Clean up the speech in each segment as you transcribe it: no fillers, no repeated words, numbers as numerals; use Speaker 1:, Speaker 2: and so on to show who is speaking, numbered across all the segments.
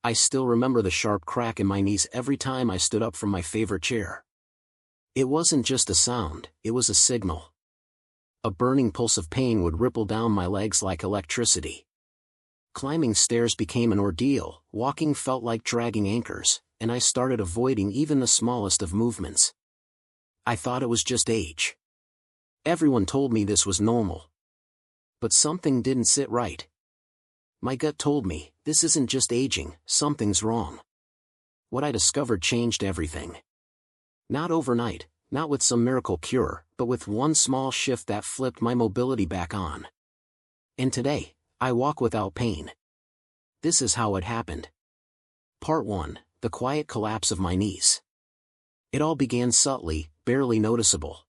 Speaker 1: I still remember the sharp crack in my knees every time I stood up from my favorite chair. It wasn't just a sound, it was a signal. A burning pulse of pain would ripple down my legs like electricity. Climbing stairs became an ordeal, walking felt like dragging anchors, and I started avoiding even the smallest of movements. I thought it was just age. Everyone told me this was normal. But something didn't sit right. My gut told me, this isn't just aging, something's wrong. What I discovered changed everything. Not overnight, not with some miracle cure, but with one small shift that flipped my mobility back on. And today, I walk without pain. This is how it happened. Part 1, the quiet collapse of my knees. It all began subtly, barely noticeable.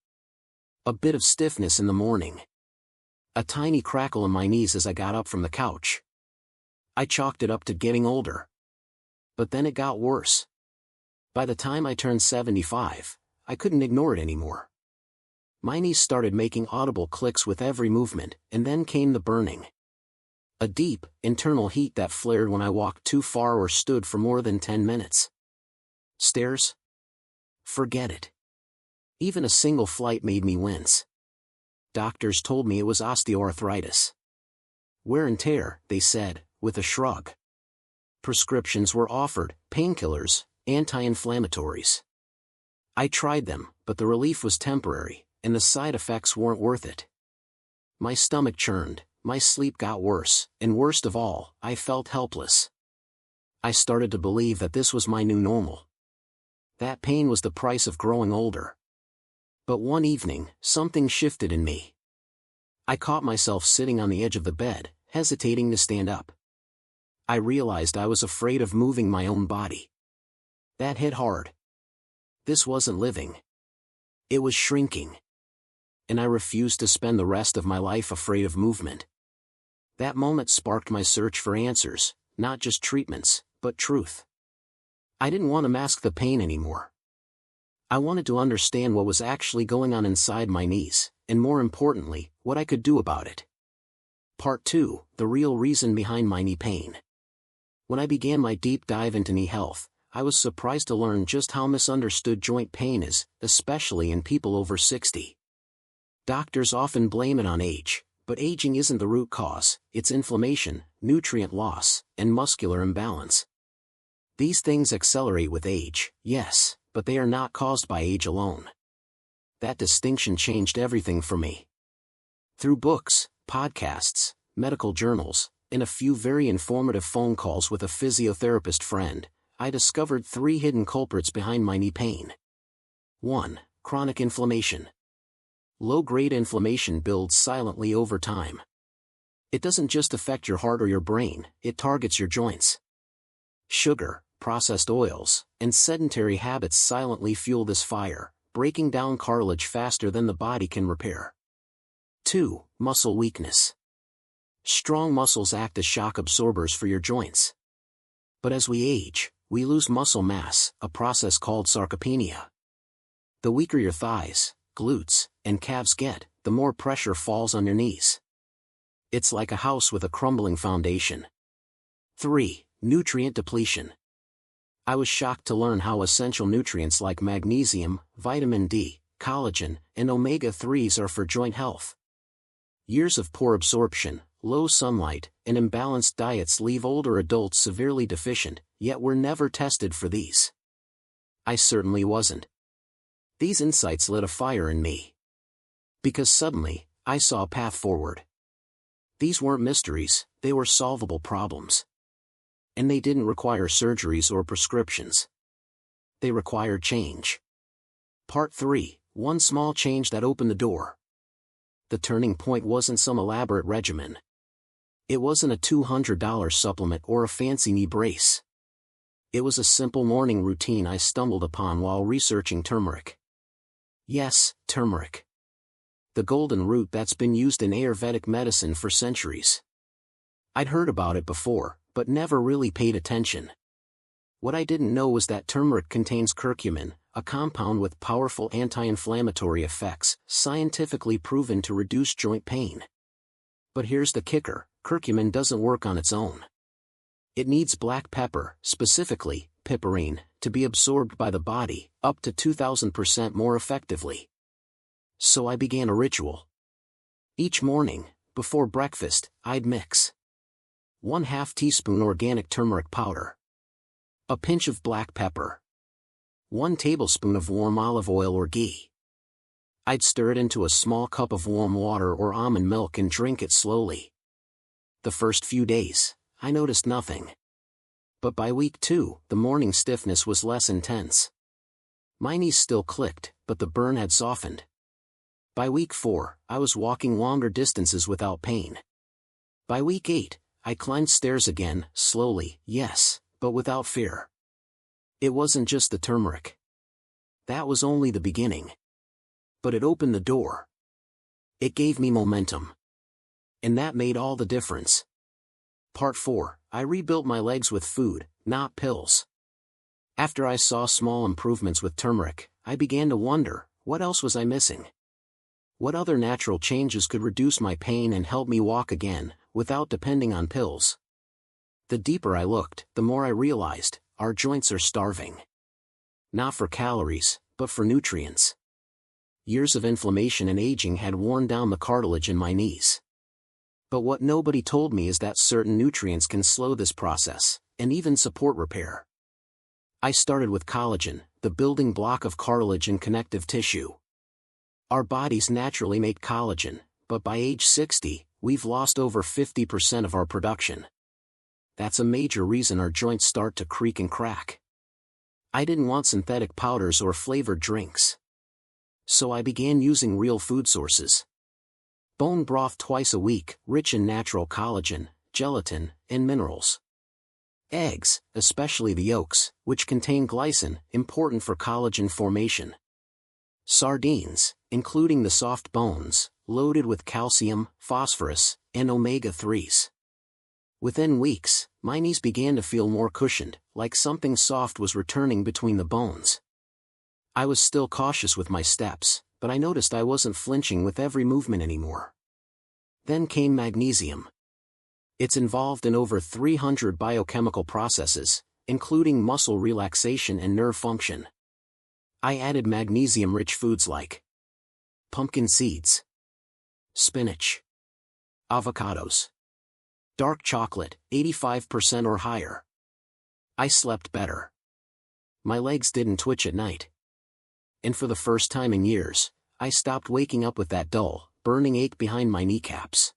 Speaker 1: A bit of stiffness in the morning. A tiny crackle in my knees as I got up from the couch. I chalked it up to getting older. But then it got worse. By the time I turned 75, I couldn't ignore it anymore. My knees started making audible clicks with every movement, and then came the burning. A deep, internal heat that flared when I walked too far or stood for more than 10 minutes. Stairs? Forget it. Even a single flight made me wince. Doctors told me it was osteoarthritis. Wear and tear, they said, with a shrug. Prescriptions were offered, painkillers, anti-inflammatories. I tried them, but the relief was temporary, and the side effects weren't worth it. My stomach churned, my sleep got worse, and worst of all, I felt helpless. I started to believe that this was my new normal. That pain was the price of growing older. But one evening, something shifted in me. I caught myself sitting on the edge of the bed, hesitating to stand up. I realized I was afraid of moving my own body. That hit hard. This wasn't living. It was shrinking. And I refused to spend the rest of my life afraid of movement. That moment sparked my search for answers, not just treatments, but truth. I didn't want to mask the pain anymore. I wanted to understand what was actually going on inside my knees, and more importantly, what I could do about it. Part 2, the real reason behind my knee pain. When I began my deep dive into knee health, I was surprised to learn just how misunderstood joint pain is, especially in people over 60. Doctors often blame it on age, but aging isn't the root cause, it's inflammation, nutrient loss, and muscular imbalance. These things accelerate with age, yes, but they are not caused by age alone. That distinction changed everything for me. Through books, podcasts, medical journals, and a few very informative phone calls with a physiotherapist friend, I discovered 3 hidden culprits behind my knee pain. 1. Chronic inflammation. Low-grade inflammation builds silently over time. It doesn't just affect your heart or your brain, it targets your joints. Sugar, processed oils, and sedentary habits silently fuel this fire, breaking down cartilage faster than the body can repair. 2. Muscle weakness. Strong muscles act as shock absorbers for your joints. But as we age, we lose muscle mass, a process called sarcopenia. The weaker your thighs, glutes, and calves get, the more pressure falls on your knees. It's like a house with a crumbling foundation. 3. Nutrient depletion. I was shocked to learn how essential nutrients like magnesium, vitamin D, collagen, and omega-3s are for joint health. Years of poor absorption, low sunlight, and imbalanced diets leave older adults severely deficient, yet we're never tested for these. I certainly wasn't. These insights lit a fire in me. Because suddenly, I saw a path forward. These weren't mysteries, they were solvable problems. And they didn't require surgeries or prescriptions. They required change. Part 3, one small change that opened the door. The turning point wasn't some elaborate regimen. It wasn't a $200 supplement or a fancy knee brace. It was a simple morning routine I stumbled upon while researching turmeric. Yes, turmeric. The golden root that's been used in Ayurvedic medicine for centuries. I'd heard about it before, but never really paid attention. What I didn't know was that turmeric contains curcumin, a compound with powerful anti-inflammatory effects, scientifically proven to reduce joint pain. But here's the kicker, curcumin doesn't work on its own. It needs black pepper, specifically, piperine, to be absorbed by the body, up to 2000% more effectively. So I began a ritual. Each morning, before breakfast, I'd mix 1/2 teaspoon organic turmeric powder, a pinch of black pepper, 1 tablespoon of warm olive oil or ghee. I'd stir it into a small cup of warm water or almond milk and drink it slowly. The first few days, I noticed nothing. But by week 2, the morning stiffness was less intense. My knees still clicked, but the burn had softened. By week 4, I was walking longer distances without pain. By week 8, I climbed stairs again, slowly, yes, but without fear. It wasn't just the turmeric. That was only the beginning. But it opened the door. It gave me momentum. And that made all the difference. Part 4, I rebuilt my legs with food, not pills. After I saw small improvements with turmeric, I began to wonder, what else was I missing? What other natural changes could reduce my pain and help me walk again, without depending on pills? The deeper I looked, the more I realized, our joints are starving. Not for calories, but for nutrients. Years of inflammation and aging had worn down the cartilage in my knees. But what nobody told me is that certain nutrients can slow this process, and even support repair. I started with collagen, the building block of cartilage and connective tissue. Our bodies naturally make collagen, but by age 60, we've lost over 50% of our production. That's a major reason our joints start to creak and crack. I didn't want synthetic powders or flavored drinks. So I began using real food sources. Bone broth twice a week, rich in natural collagen, gelatin, and minerals. Eggs, especially the yolks, which contain glycine, important for collagen formation. Sardines, including the soft bones, loaded with calcium, phosphorus, and omega-3s. Within weeks, my knees began to feel more cushioned, like something soft was returning between the bones. I was still cautious with my steps, but I noticed I wasn't flinching with every movement anymore. Then came magnesium. It's involved in over 300 biochemical processes, including muscle relaxation and nerve function. I added magnesium-rich foods like pumpkin seeds, spinach, avocados, dark chocolate, 85% or higher. I slept better. My legs didn't twitch at night. And for the first time in years, I stopped waking up with that dull, burning ache behind my kneecaps.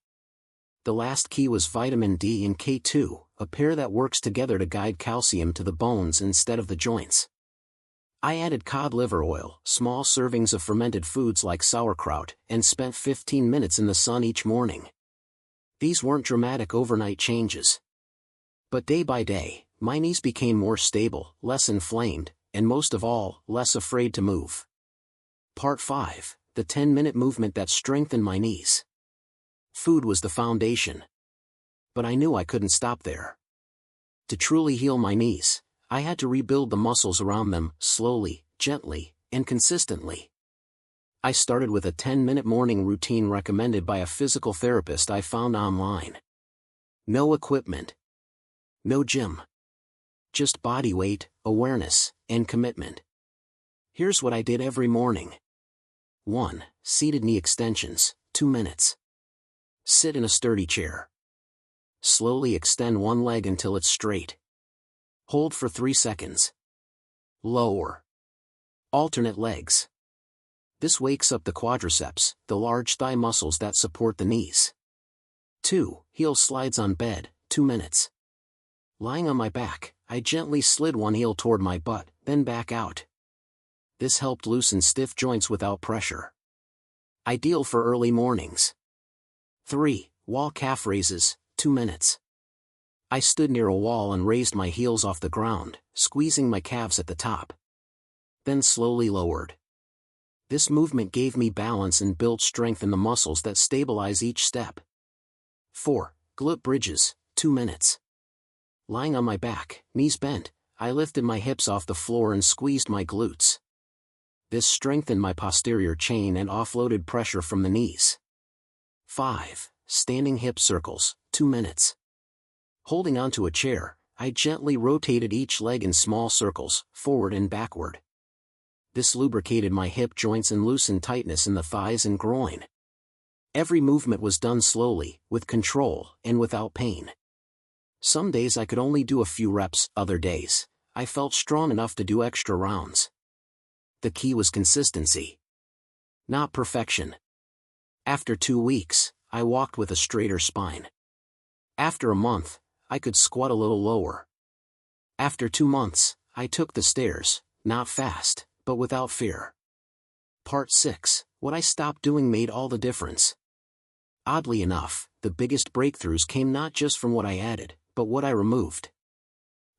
Speaker 1: The last key was vitamin D and K2, a pair that works together to guide calcium to the bones instead of the joints. I added cod liver oil, small servings of fermented foods like sauerkraut, and spent 15 minutes in the sun each morning. These weren't dramatic overnight changes. But day by day, my knees became more stable, less inflamed, and most of all, less afraid to move. Part 5, the 10-minute movement that strengthened my knees. Food was the foundation. But I knew I couldn't stop there. To truly heal my knees, I had to rebuild the muscles around them, slowly, gently, and consistently. I started with a 10-minute morning routine recommended by a physical therapist I found online. No equipment. No gym. Just body weight, awareness, and commitment. Here's what I did every morning. 1. Seated knee extensions, 2 minutes. Sit in a sturdy chair. Slowly extend one leg until it's straight. Hold for 3 seconds. Lower. Alternate legs. This wakes up the quadriceps, the large thigh muscles that support the knees. 2. Heel slides on bed, 2 minutes. Lying on my back, I gently slid one heel toward my butt, then back out. This helped loosen stiff joints without pressure. Ideal for early mornings. 3. Wall calf raises, 2 minutes. I stood near a wall and raised my heels off the ground, squeezing my calves at the top. Then slowly lowered. This movement gave me balance and built strength in the muscles that stabilize each step. 4. Glute bridges, 2 minutes. Lying on my back, knees bent, I lifted my hips off the floor and squeezed my glutes. This strengthened my posterior chain and offloaded pressure from the knees. 5. Standing hip circles, 2 minutes. Holding onto a chair, I gently rotated each leg in small circles, forward and backward. This lubricated my hip joints and loosened tightness in the thighs and groin. Every movement was done slowly, with control, and without pain. Some days I could only do a few reps, other days, I felt strong enough to do extra rounds. The key was consistency, not perfection. After 2 weeks, I walked with a straighter spine. After a month, I could squat a little lower. After 2 months, I took the stairs, not fast, but without fear. Part 6, what I stopped doing made all the difference. Oddly enough, the biggest breakthroughs came not just from what I added, but what I removed.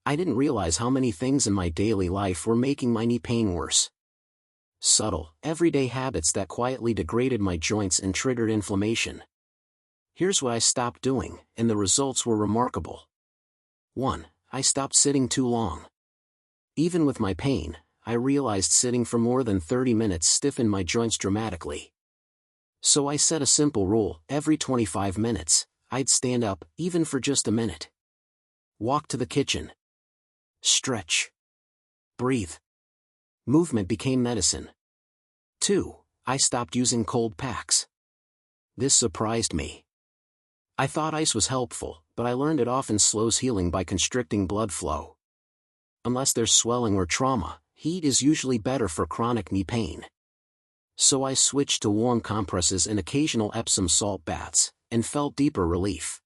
Speaker 1: I didn't realize how many things in my daily life were making my knee pain worse. Subtle, everyday habits that quietly degraded my joints and triggered inflammation. Here's what I stopped doing, and the results were remarkable. 1. I stopped sitting too long. Even with my pain, I realized sitting for more than 30 minutes stiffened my joints dramatically. So I set a simple rule: every 25 minutes, I'd stand up, even for just a minute. Walk to the kitchen. Stretch. Breathe. Movement became medicine. 2. I stopped using cold packs. This surprised me. I thought ice was helpful, but I learned it often slows healing by constricting blood flow. Unless there's swelling or trauma, heat is usually better for chronic knee pain. So I switched to warm compresses and occasional Epsom salt baths, and felt deeper relief.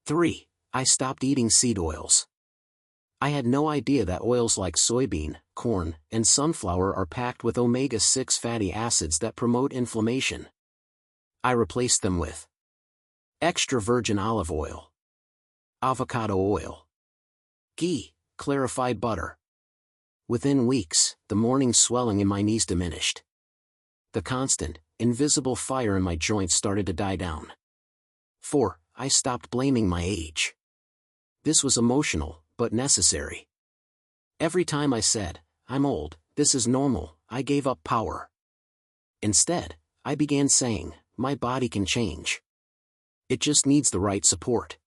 Speaker 1: 3. I stopped eating seed oils. I had no idea that oils like soybean, corn, and sunflower are packed with omega-6 fatty acids that promote inflammation. I replaced them with extra virgin olive oil, avocado oil, ghee, clarified butter. Within weeks, the morning swelling in my knees diminished. The constant, invisible fire in my joints started to die down. 4. I stopped blaming my age. This was emotional, but necessary. Every time I said, "I'm old, this is normal," I gave up power. Instead, I began saying, "My body can change. It just needs the right support."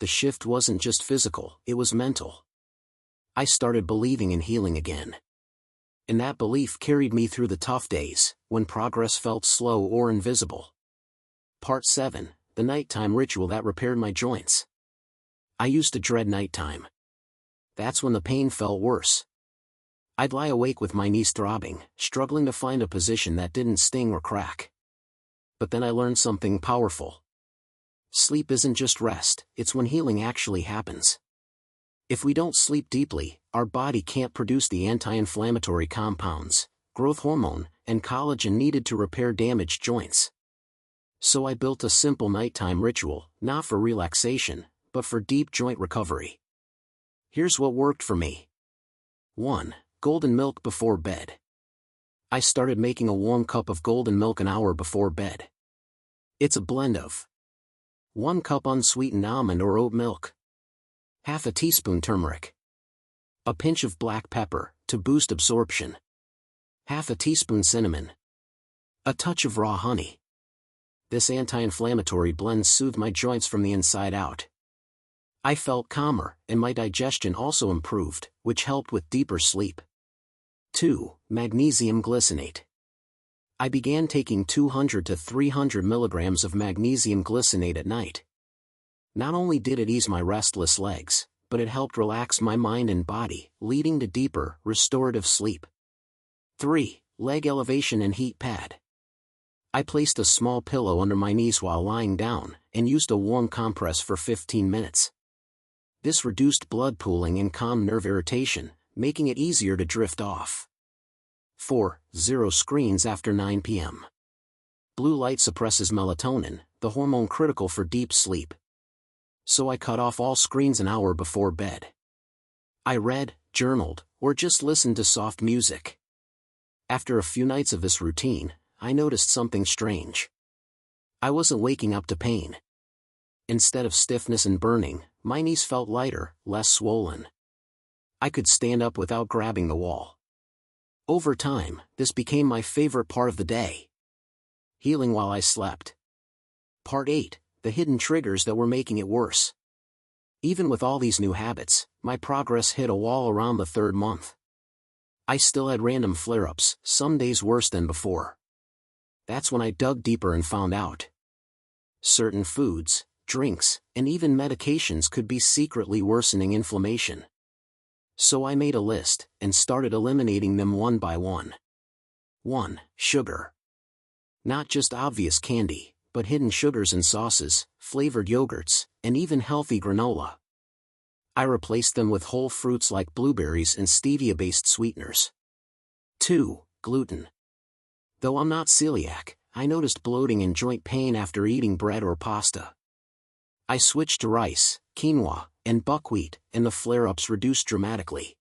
Speaker 1: The shift wasn't just physical, it was mental. I started believing in healing again. And that belief carried me through the tough days, when progress felt slow or invisible. Part 7, the nighttime ritual that repaired my joints. I used to dread nighttime. That's when the pain felt worse. I'd lie awake with my knees throbbing, struggling to find a position that didn't sting or crack. But then I learned something powerful. Sleep isn't just rest, it's when healing actually happens. If we don't sleep deeply, our body can't produce the anti-inflammatory compounds, growth hormone, and collagen needed to repair damaged joints. So I built a simple nighttime ritual, not for relaxation, but for deep joint recovery. Here's what worked for me. 1. Golden milk before bed. I started making a warm cup of golden milk an hour before bed. It's a blend of 1 cup unsweetened almond or oat milk, half a teaspoon turmeric, a pinch of black pepper, to boost absorption, half a teaspoon cinnamon, a touch of raw honey. This anti-inflammatory blend soothed my joints from the inside out. I felt calmer, and my digestion also improved, which helped with deeper sleep. 2. Magnesium glycinate. I began taking 200 to 300 milligrams of magnesium glycinate at night. Not only did it ease my restless legs, but it helped relax my mind and body, leading to deeper, restorative sleep. 3. Leg elevation and heat pad. I placed a small pillow under my knees while lying down, and used a warm compress for 15 minutes. This reduced blood pooling and calmed nerve irritation, making it easier to drift off. 4. Zero screens after 9 p.m. Blue light suppresses melatonin, the hormone critical for deep sleep. So I cut off all screens an hour before bed. I read, journaled, or just listened to soft music. After a few nights of this routine, I noticed something strange. I wasn't waking up to pain. Instead of stiffness and burning, my knees felt lighter, less swollen. I could stand up without grabbing the wall. Over time, this became my favorite part of the day. Healing while I slept. Part 8, the hidden triggers that were making it worse. Even with all these new habits, my progress hit a wall around the third month. I still had random flare-ups, some days worse than before. That's when I dug deeper and found out certain foods, drinks, and even medications could be secretly worsening inflammation. So I made a list, and started eliminating them one by one. 1. Sugar. Not just obvious candy, but hidden sugars in sauces, flavored yogurts, and even healthy granola. I replaced them with whole fruits like blueberries and stevia-based sweeteners. 2. Gluten. Though I'm not celiac, I noticed bloating and joint pain after eating bread or pasta. I switched to rice, quinoa, and buckwheat, and the flare-ups reduced dramatically.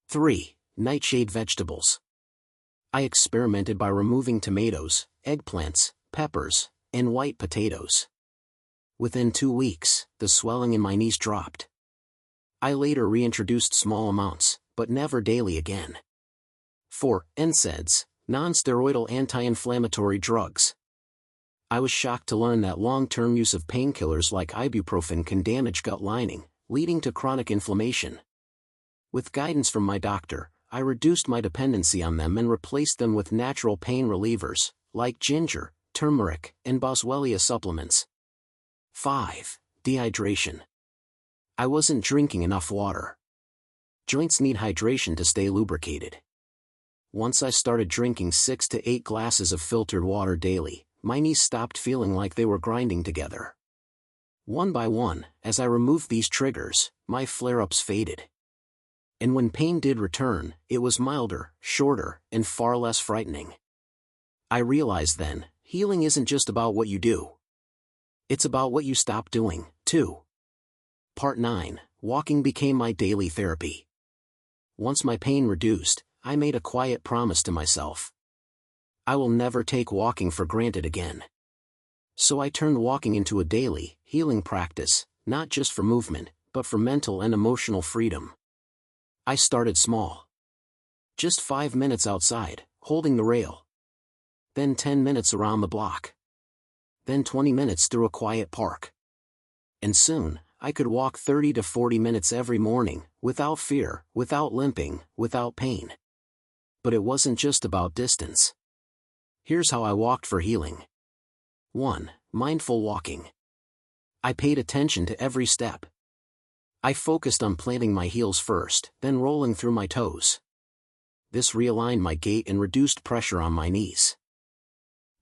Speaker 1: 3. Nightshade vegetables. I experimented by removing tomatoes, eggplants, peppers, and white potatoes. Within 2 weeks, the swelling in my knees dropped. I later reintroduced small amounts, but never daily again. 4. NSAIDs, non-steroidal anti-inflammatory drugs. I was shocked to learn that long-term use of painkillers like ibuprofen can damage gut lining, leading to chronic inflammation. With guidance from my doctor, I reduced my dependency on them and replaced them with natural pain relievers, like ginger, turmeric, and boswellia supplements. 5. Dehydration. I wasn't drinking enough water. Joints need hydration to stay lubricated. Once I started drinking 6 to 8 glasses of filtered water daily, my knees stopped feeling like they were grinding together. One by one, as I removed these triggers, my flare-ups faded. And when pain did return, it was milder, shorter, and far less frightening. I realized then, healing isn't just about what you do. It's about what you stop doing, too. Part 9. Walking became my daily therapy. Once my pain reduced, I made a quiet promise to myself. I will never take walking for granted again. So I turned walking into a daily, healing practice, not just for movement, but for mental and emotional freedom. I started small. Just 5 minutes outside, holding the rail. Then 10 minutes around the block. Then 20 minutes through a quiet park. And soon, I could walk 30 to 40 minutes every morning, without fear, without limping, without pain. But it wasn't just about distance. Here's how I walked for healing. 1. Mindful walking. I paid attention to every step. I focused on planting my heels first, then rolling through my toes. This realigned my gait and reduced pressure on my knees.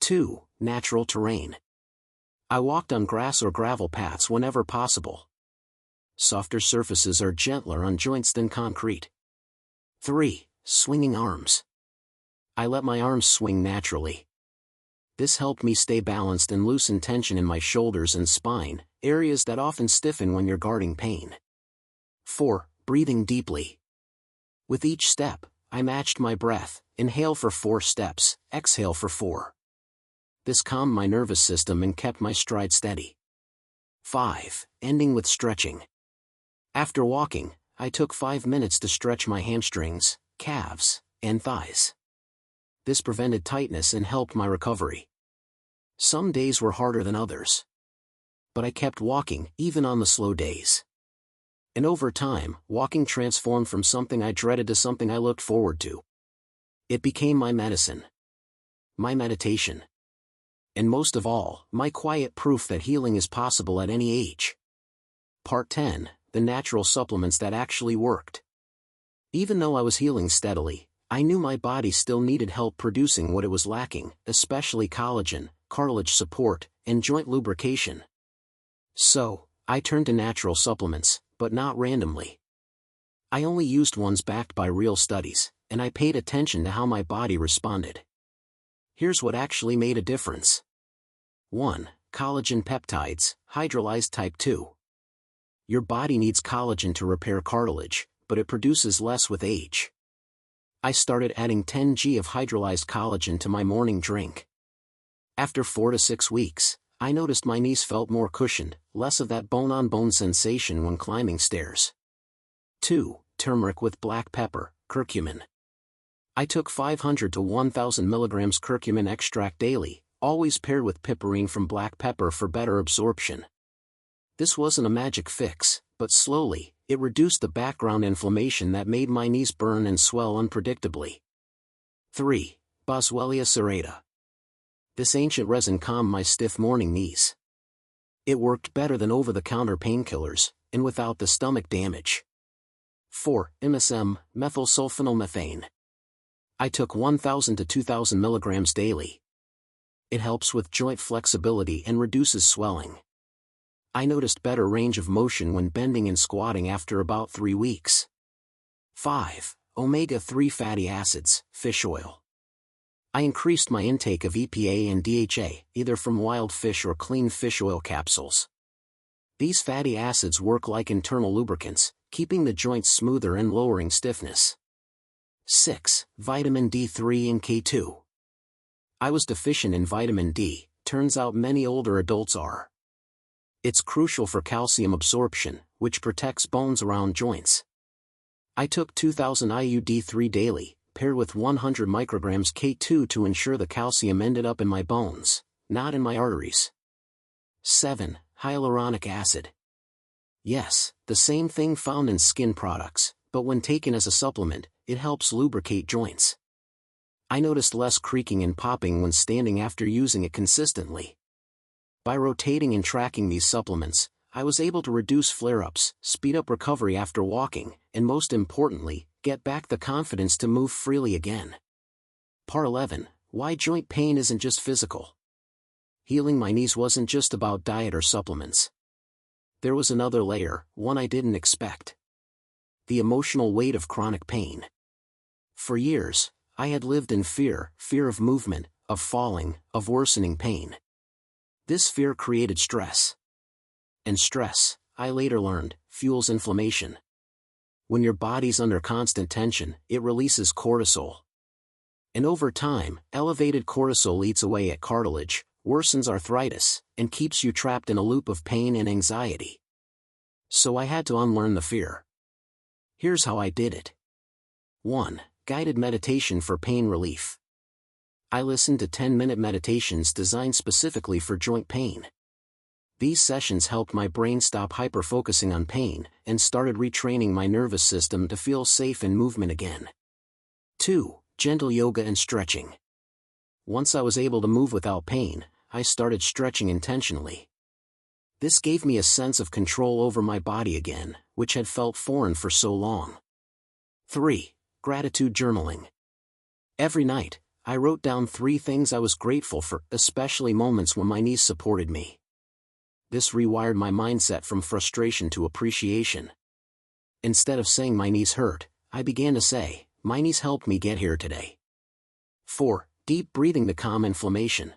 Speaker 1: 2. Natural terrain. I walked on grass or gravel paths whenever possible. Softer surfaces are gentler on joints than concrete. 3. Swinging arms. I let my arms swing naturally. This helped me stay balanced and loosen tension in my shoulders and spine, areas that often stiffen when you're guarding pain. 4. Breathing deeply. With each step, I matched my breath, inhale for 4 steps, exhale for 4. This calmed my nervous system and kept my stride steady. 5. Ending with stretching. After walking, I took 5 minutes to stretch my hamstrings, calves, and thighs. This prevented tightness and helped my recovery. Some days were harder than others. But I kept walking, even on the slow days. And over time, walking transformed from something I dreaded to something I looked forward to. It became my medicine. My meditation. And most of all, my quiet proof that healing is possible at any age. Part 10. The natural supplements that actually worked. Even though I was healing steadily, I knew my body still needed help producing what it was lacking, especially collagen, cartilage support, and joint lubrication. So, I turned to natural supplements, but not randomly. I only used ones backed by real studies, and I paid attention to how my body responded. Here's what actually made a difference. 1. Collagen peptides, hydrolyzed type 2. Your body needs collagen to repair cartilage, but it produces less with age. I started adding 10 g of hydrolyzed collagen to my morning drink. After 4 to 6 weeks, I noticed my knees felt more cushioned, less of that bone-on-bone sensation when climbing stairs. 2. Turmeric with black pepper, curcumin. I took 500 to 1,000 milligrams curcumin extract daily, always paired with piperine from black pepper for better absorption. This wasn't a magic fix, but slowly, it reduced the background inflammation that made my knees burn and swell unpredictably. 3. Boswellia serrata. This ancient resin calmed my stiff morning knees. It worked better than over-the-counter painkillers, and without the stomach damage. 4. MSM, methylsulfonylmethane. I took 1,000 to 2,000 milligrams daily. It helps with joint flexibility and reduces swelling. I noticed better range of motion when bending and squatting after about 3 weeks. 5. Omega-3 fatty acids, fish oil. I increased my intake of EPA and DHA, either from wild fish or clean fish oil capsules. These fatty acids work like internal lubricants, keeping the joints smoother and lowering stiffness. 6. Vitamin D3 and K2. I was deficient in vitamin D, turns out many older adults are. It's crucial for calcium absorption, which protects bones around joints. I took 2,000 IU D3 daily, paired with 100 micrograms K2 to ensure the calcium ended up in my bones, not in my arteries. 7. Hyaluronic acid. Yes, the same thing found in skin products, but when taken as a supplement, it helps lubricate joints. I noticed less creaking and popping when standing after using it consistently. By rotating and tracking these supplements, I was able to reduce flare-ups, speed up recovery after walking, and most importantly, get back the confidence to move freely again. Part 11. Why joint pain isn't just physical. Healing my knees wasn't just about diet or supplements. There was another layer, one I didn't expect. The emotional weight of chronic pain. For years, I had lived in fear of movement, of falling, of worsening pain. This fear created stress. And stress, I later learned, fuels inflammation. When your body's under constant tension, it releases cortisol. And over time, elevated cortisol eats away at cartilage, worsens arthritis, and keeps you trapped in a loop of pain and anxiety. So I had to unlearn the fear. Here's how I did it. 1. Guided meditation for pain relief. I listened to 10-minute meditations designed specifically for joint pain. These sessions helped my brain stop hyper-focusing on pain, and started retraining my nervous system to feel safe in movement again. 2. Gentle yoga and stretching. Once I was able to move without pain, I started stretching intentionally. This gave me a sense of control over my body again, which had felt foreign for so long. 3. Gratitude journaling. Every night, I wrote down 3 things I was grateful for, especially moments when my knees supported me. This rewired my mindset from frustration to appreciation. Instead of saying my knees hurt, I began to say, my knees helped me get here today. 4. Deep breathing to calm inflammation.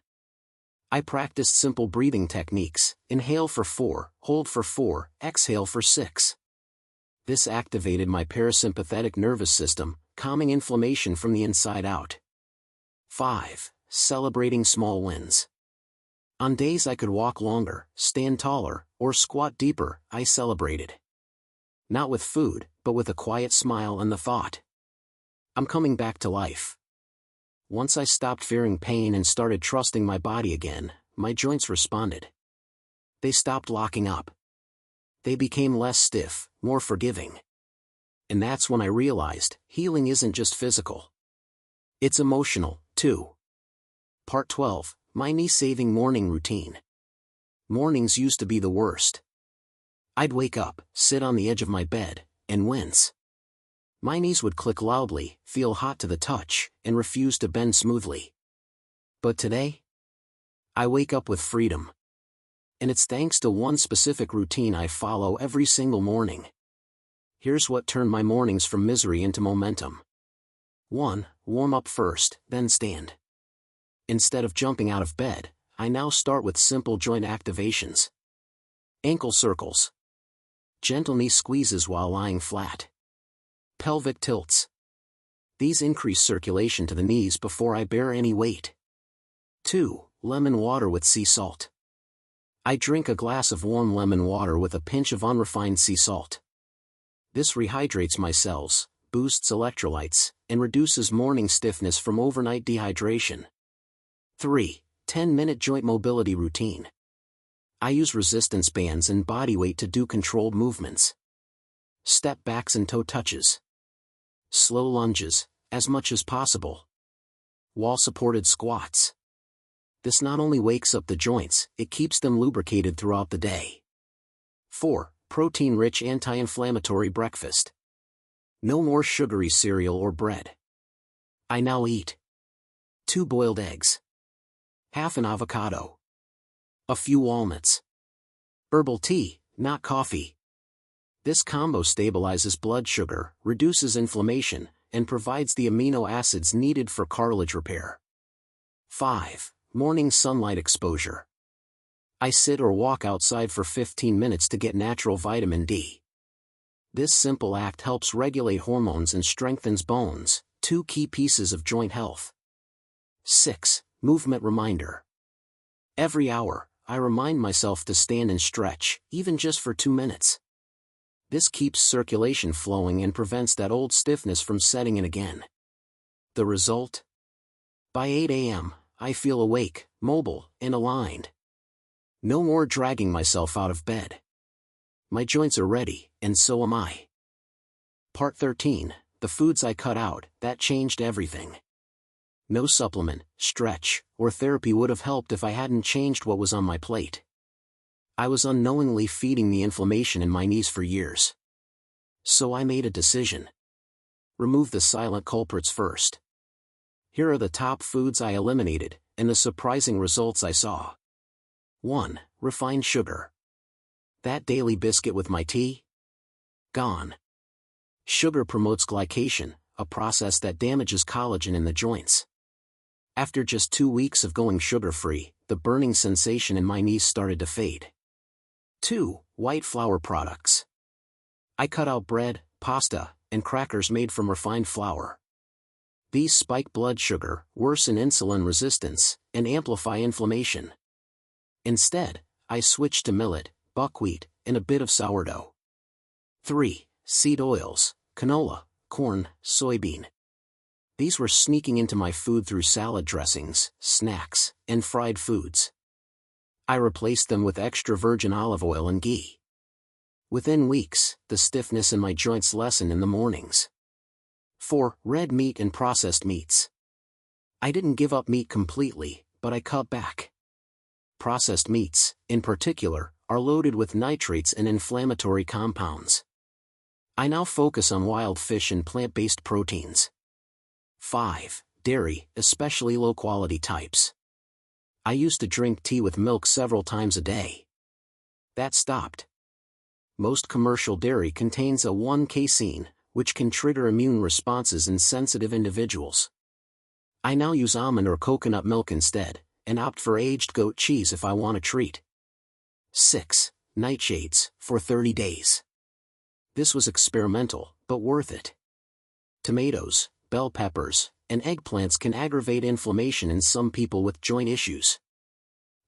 Speaker 1: I practiced simple breathing techniques, inhale for 4, hold for 4, exhale for 6. This activated my parasympathetic nervous system, calming inflammation from the inside out. 5. Celebrating small wins. On days I could walk longer, stand taller, or squat deeper, I celebrated. Not with food, but with a quiet smile and the thought, I'm coming back to life. Once I stopped fearing pain and started trusting my body again, my joints responded. They stopped locking up. They became less stiff, more forgiving. And that's when I realized, healing isn't just physical. It's emotional, too. Part 12, my knee-saving morning routine. Mornings used to be the worst. I'd wake up, sit on the edge of my bed, and wince. My knees would click loudly, feel hot to the touch, and refuse to bend smoothly. But today, I wake up with freedom. And it's thanks to one specific routine I follow every single morning. Here's what turned my mornings from misery into momentum. 1. Warm up first, then stand. Instead of jumping out of bed, I now start with simple joint activations. Ankle circles. Gentle knee squeezes while lying flat. Pelvic tilts. These increase circulation to the knees before I bear any weight. 2. Lemon water with sea salt. I drink a glass of warm lemon water with a pinch of unrefined sea salt. This rehydrates my cells, boosts electrolytes, and reduces morning stiffness from overnight dehydration. 3. 10-minute joint mobility routine. I use resistance bands and body weight to do controlled movements. Step backs and toe touches. Slow lunges, as much as possible. Wall-supported squats. This not only wakes up the joints, it keeps them lubricated throughout the day. 4. Protein-rich anti-inflammatory breakfast. No more sugary cereal or bread. I now eat 2 boiled eggs, half an avocado, a few walnuts, herbal tea, not coffee. This combo stabilizes blood sugar, reduces inflammation, and provides the amino acids needed for cartilage repair. 5. Morning sunlight exposure. I sit or walk outside for 15 minutes to get natural vitamin D. This simple act helps regulate hormones and strengthens bones, 2 key pieces of joint health. 6. Movement reminder. Every hour, I remind myself to stand and stretch, even just for 2 minutes. This keeps circulation flowing and prevents that old stiffness from setting in again. The result? By 8 a.m., I feel awake, mobile, and aligned. No more dragging myself out of bed. My joints are ready, and so am I. Part 13, the foods I cut out, that changed everything. No supplement, stretch, or therapy would have helped if I hadn't changed what was on my plate. I was unknowingly feeding the inflammation in my knees for years. So I made a decision. Remove the silent culprits first. Here are the top foods I eliminated, and the surprising results I saw. 1. Refined sugar. That daily biscuit with my tea? Gone. Sugar promotes glycation, a process that damages collagen in the joints. After just 2 weeks of going sugar-free, the burning sensation in my knees started to fade. 2. White flour products. I cut out bread, pasta, and crackers made from refined flour. These spike blood sugar, worsen insulin resistance, and amplify inflammation. Instead, I switched to millet, buckwheat, and a bit of sourdough. 3. Seed oils, canola, corn, soybean. These were sneaking into my food through salad dressings, snacks, and fried foods. I replaced them with extra virgin olive oil and ghee. Within weeks, the stiffness in my joints lessened in the mornings. 4. Red meat and processed meats. I didn't give up meat completely, but I cut back. Processed meats, in particular, are loaded with nitrates and inflammatory compounds. I now focus on wild fish and plant-based proteins. 5. Dairy, especially low-quality types. I used to drink tea with milk several times a day. That stopped. Most commercial dairy contains a 1-casein, which can trigger immune responses in sensitive individuals. I now use almond or coconut milk instead, and opt for aged goat cheese if I want a treat. 6. Nightshades, for 30 days. This was experimental, but worth it. Tomatoes, bell peppers, and eggplants can aggravate inflammation in some people with joint issues.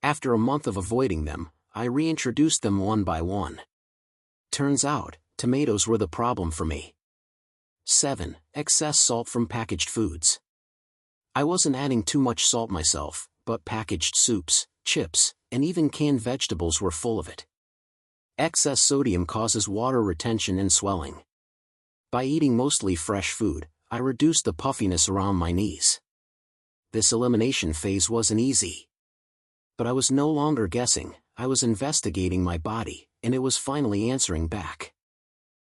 Speaker 1: After a month of avoiding them, I reintroduced them one by one. Turns out, tomatoes were the problem for me. 7. Excess salt from packaged foods. I wasn't adding too much salt myself, but packaged soups, chips, and even canned vegetables were full of it. Excess sodium causes water retention and swelling. By eating mostly fresh food, I reduced the puffiness around my knees. This elimination phase wasn't easy. But I was no longer guessing, I was investigating my body, and it was finally answering back.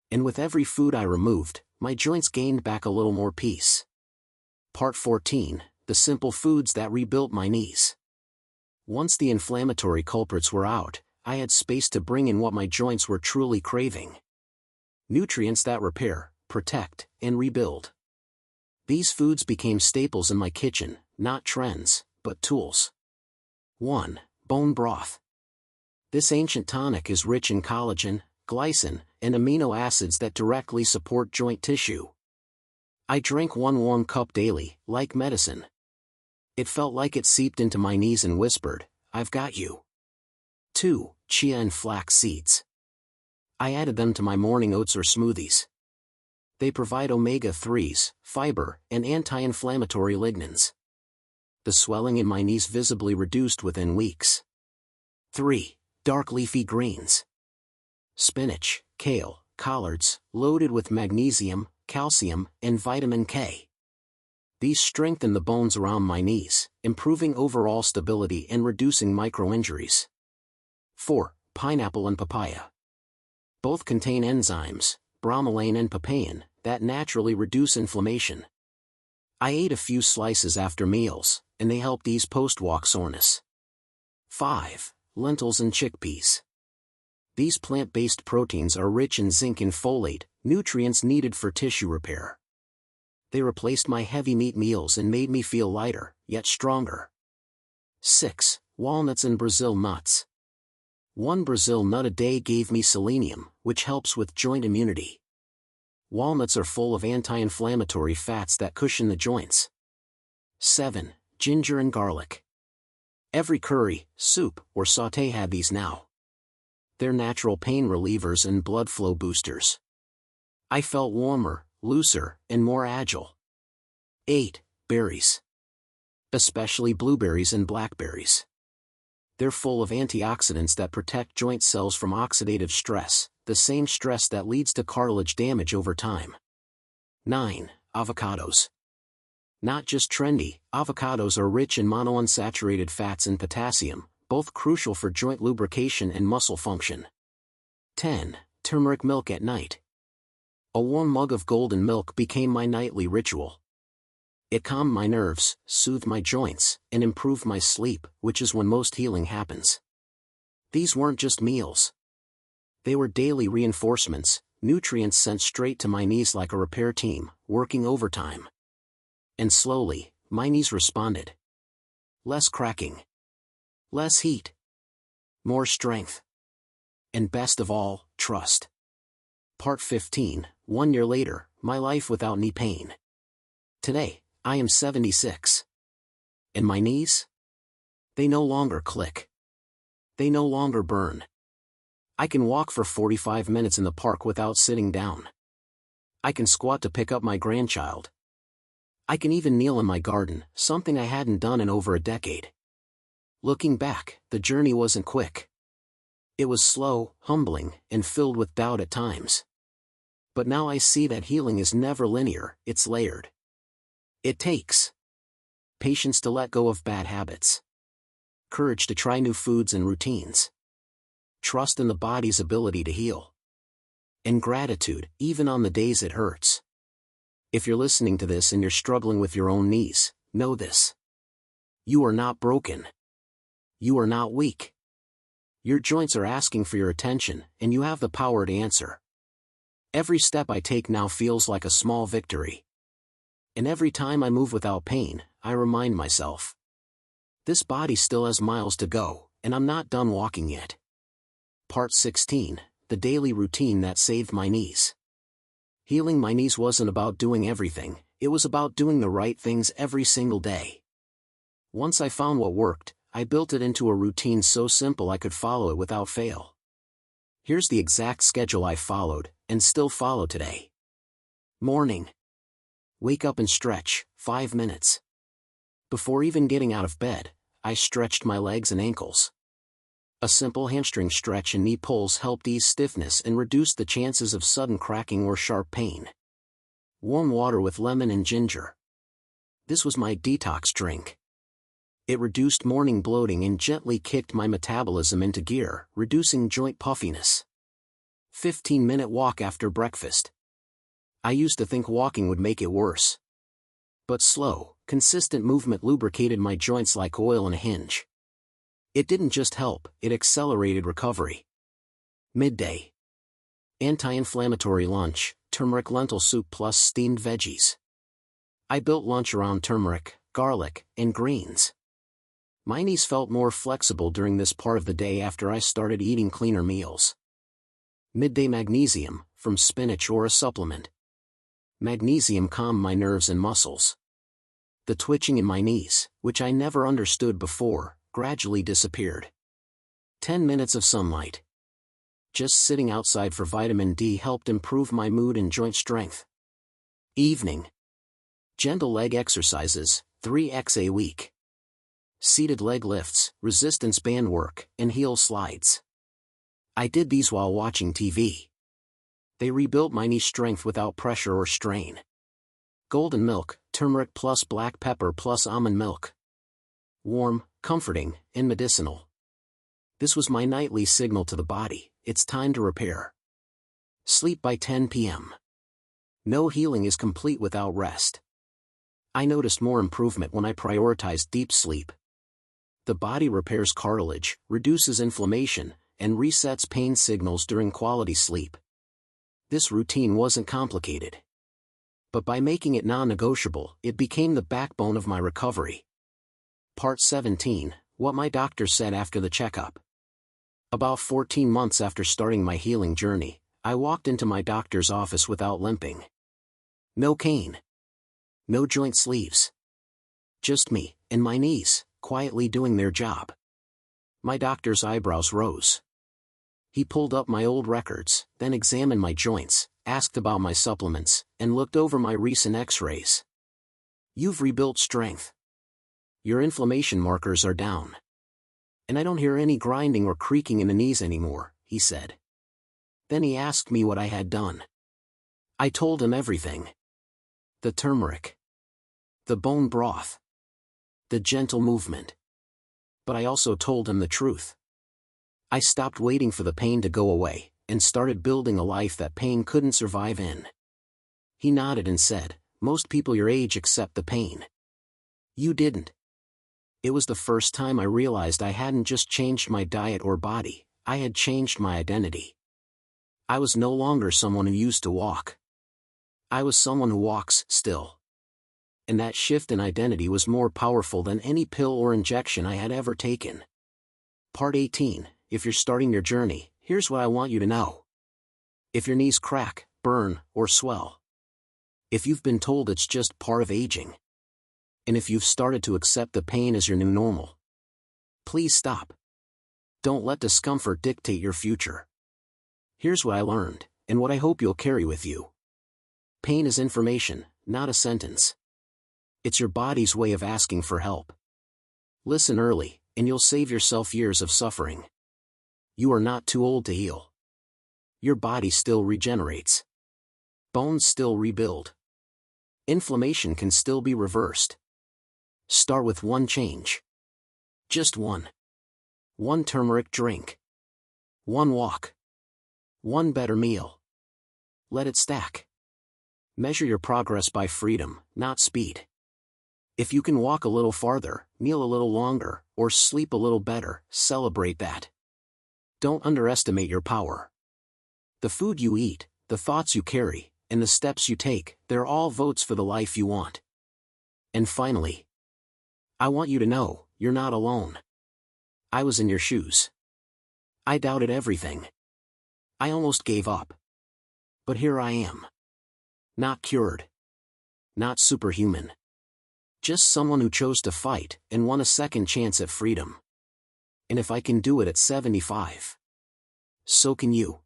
Speaker 1: And with every food I removed, my joints gained back a little more peace. Part 14, the simple foods that rebuilt my knees. Once the inflammatory culprits were out, I had space to bring in what my joints were truly craving. Nutrients that repair, protect, and rebuild. These foods became staples in my kitchen, not trends, but tools. 1. Bone broth. This ancient tonic is rich in collagen, glycine, and amino acids that directly support joint tissue. I drank 1 warm cup daily, like medicine. It felt like it seeped into my knees and whispered, "I've got you." 2. Chia and flax seeds. I added them to my morning oats or smoothies. They provide omega-3s, fiber, and anti-inflammatory lignans. The swelling in my knees visibly reduced within weeks. 3. Dark leafy greens. Spinach, kale, collards, loaded with magnesium, calcium, and vitamin K. These strengthen the bones around my knees, improving overall stability and reducing micro-injuries. 4. Pineapple and papaya. Both contain enzymes, bromelain and papain, that naturally reduce inflammation. I ate a few slices after meals, and they helped ease post-walk soreness. 5. Lentils and chickpeas. These plant-based proteins are rich in zinc and folate, nutrients needed for tissue repair. They replaced my heavy meat meals and made me feel lighter, yet stronger. 6. Walnuts and Brazil nuts. One Brazil nut a day gave me selenium, which helps with joint immunity. Walnuts are full of anti-inflammatory fats that cushion the joints. 7. Ginger and garlic. Every curry, soup, or sauté had these now. They're natural pain relievers and blood flow boosters. I felt warmer, looser, and more agile. 8. Berries. Especially blueberries and blackberries. They're full of antioxidants that protect joint cells from oxidative stress, the same stress that leads to cartilage damage over time. 9. Avocados. Not just trendy, avocados are rich in monounsaturated fats and potassium, both crucial for joint lubrication and muscle function. 10. Turmeric milk at night. A warm mug of golden milk became my nightly ritual. It calmed my nerves, soothed my joints, and improved my sleep, which is when most healing happens. These weren't just meals. They were daily reinforcements, nutrients sent straight to my knees like a repair team, working overtime. And slowly, my knees responded. Less cracking. Less heat. More strength. And best of all, trust. Part 15, 1 year later, my life without knee pain. Today, I am 76. And my knees? They no longer click. They no longer burn. I can walk for 45 minutes in the park without sitting down. I can squat to pick up my grandchild. I can even kneel in my garden, something I hadn't done in over a decade. Looking back, the journey wasn't quick. It was slow, humbling, and filled with doubt at times. But now I see that healing is never linear, it's layered. It takes patience to let go of bad habits, courage to try new foods and routines, trust in the body's ability to heal, and gratitude, even on the days it hurts. If you're listening to this and you're struggling with your own knees, know this. You are not broken. You are not weak. Your joints are asking for your attention, and you have the power to answer. Every step I take now feels like a small victory. And every time I move without pain, I remind myself. This body still has miles to go, and I'm not done walking yet. Part 16, the daily routine that saved my knees. Healing my knees wasn't about doing everything, it was about doing the right things every single day. Once I found what worked, I built it into a routine so simple I could follow it without fail. Here's the exact schedule I followed, and still follow today. Morning. Wake up and stretch, 5 minutes. Before even getting out of bed, I stretched my legs and ankles. A simple hamstring stretch and knee pulls helped ease stiffness and reduce the chances of sudden cracking or sharp pain. Warm water with lemon and ginger. This was my detox drink. It reduced morning bloating and gently kicked my metabolism into gear, reducing joint puffiness. 15-minute walk after breakfast. I used to think walking would make it worse. But slow, consistent movement lubricated my joints like oil in a hinge. It didn't just help, it accelerated recovery. Midday. Anti-inflammatory lunch, turmeric lentil soup plus steamed veggies. I built lunch around turmeric, garlic, and greens. My knees felt more flexible during this part of the day after I started eating cleaner meals. Midday magnesium, from spinach or a supplement. Magnesium calmed my nerves and muscles. The twitching in my knees, which I never understood before, gradually disappeared. 10 minutes of sunlight. Just sitting outside for vitamin D helped improve my mood and joint strength. Evening. Gentle leg exercises, 3x a week. Seated leg lifts, resistance band work, and heel slides. I did these while watching TV. They rebuilt my knee strength without pressure or strain. Golden milk, turmeric plus black pepper plus almond milk. Warm, comforting, and medicinal. This was my nightly signal to the body, it's time to repair. Sleep by 10 p.m. No healing is complete without rest. I noticed more improvement when I prioritized deep sleep. The body repairs cartilage, reduces inflammation, and resets pain signals during quality sleep. This routine wasn't complicated. But by making it non-negotiable, it became the backbone of my recovery. Part 17, What my doctor said after the checkup. About 14 months after starting my healing journey, I walked into my doctor's office without limping. No cane. No joint sleeves. Just me, and my knees, quietly doing their job. My doctor's eyebrows rose. He pulled up my old records, then examined my joints, asked about my supplements, and looked over my recent x-rays. You've rebuilt strength. Your inflammation markers are down. And I don't hear any grinding or creaking in the knees anymore, he said. Then he asked me what I had done. I told him everything. The turmeric. The bone broth. The gentle movement. But I also told him the truth. I stopped waiting for the pain to go away, and started building a life that pain couldn't survive in. He nodded and said, most people your age accept the pain. You didn't. It was the first time I realized I hadn't just changed my diet or body, I had changed my identity. I was no longer someone who used to walk. I was someone who walks still. And that shift in identity was more powerful than any pill or injection I had ever taken. Part 18, If you're starting your journey, here's what I want you to know. If your knees crack, burn, or swell. If you've been told it's just part of aging. And if you've started to accept the pain as your new normal. Please stop. Don't let discomfort dictate your future. Here's what I learned, and what I hope you'll carry with you. Pain is information, not a sentence. It's your body's way of asking for help. Listen early, and you'll save yourself years of suffering. You are not too old to heal. Your body still regenerates. Bones still rebuild. Inflammation can still be reversed. Start with one change. Just one. One turmeric drink. One walk. One better meal. Let it stack. Measure your progress by freedom, not speed. If you can walk a little farther, kneel a little longer, or sleep a little better, celebrate that. Don't underestimate your power. The food you eat, the thoughts you carry, and the steps you take, they're all votes for the life you want. And finally, I want you to know, you're not alone. I was in your shoes. I doubted everything. I almost gave up. But here I am. Not cured. Not superhuman. Just someone who chose to fight and won a second chance at freedom. And if I can do it at 75, so can you.